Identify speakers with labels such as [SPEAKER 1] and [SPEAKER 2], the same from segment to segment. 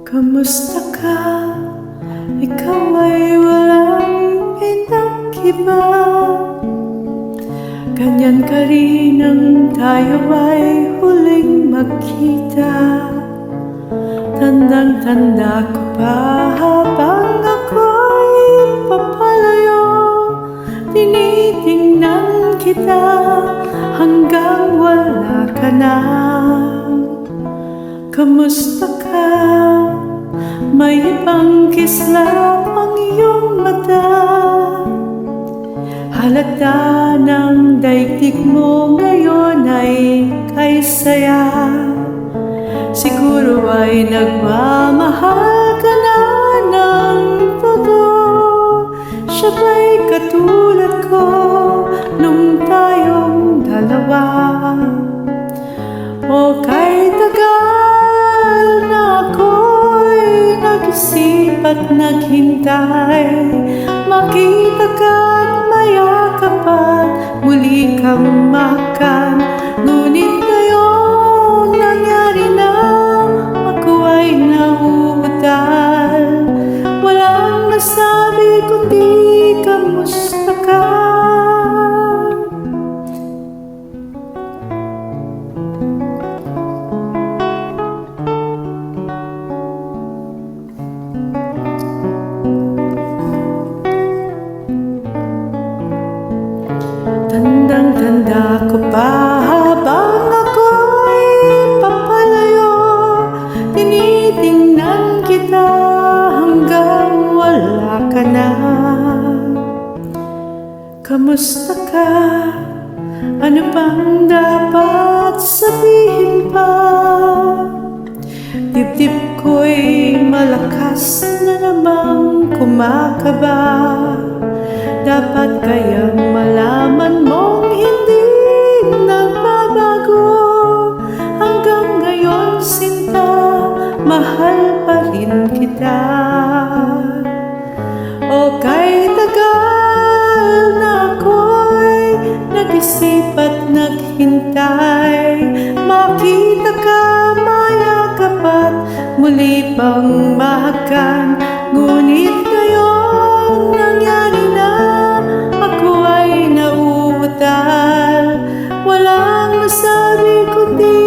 [SPEAKER 1] Kamusta ka? Ikaw ay walang pinakiba. Ganyan ka rin ang tayo ay huling magkita. Tandang-tanda ko pa habang ako'y papalayo. Tinitingnan kita hanggang wala ka na. Kamusta ka? May ibang kislap ang iyong mata. Halata ng daigdig mo ngayon ay kay saya. Siguro ay nagmamahal ka na ng todo. Siya ba'y katulad ko nung tayong dalawa? O kay tagal na ako'y nag-isip at naghintay, makita ka't mayakap at muli kang makan. Ngunit ngayong nangyari na, ako ay nauutal. Walang nasabi kundi kamusta ka? Tandang-tanda ko pa habang ako'y papalayo. Tinitingnan kita hanggang wala ka na. Kamusta ka? Ano bang dapat sabihin pa? Dibdib ko'y malakas na namang kumakaba. Dapat kayang malaman mong hindi nagbabago. Hanggang ngayon sinta, mahal pa rin kita. O kay tagal na ako'y nag-isip at naghintay, makita ka, mayakap at muli pang mahakan. Ngunit ngayong nangyari na, ako ay nauutal. Walang masabi kundi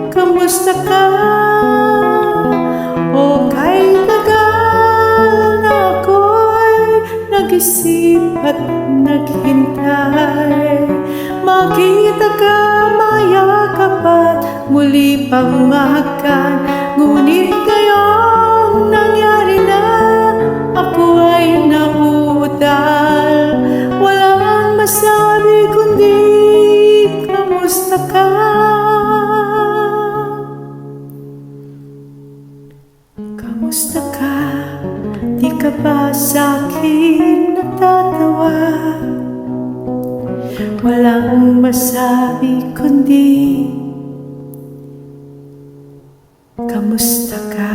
[SPEAKER 1] kamusta ka? O kay tagal na ako'y nag-isip at naghintay, makita ka, mayakap at muli pang mahakan. Ngunit ngayong nangyari na, ako ay nauutal. Walang masabi kundi kamusta ka? Kamusta ka? Di ka ba sa'kin natatawa? Walang masabi kundi kamusta ka?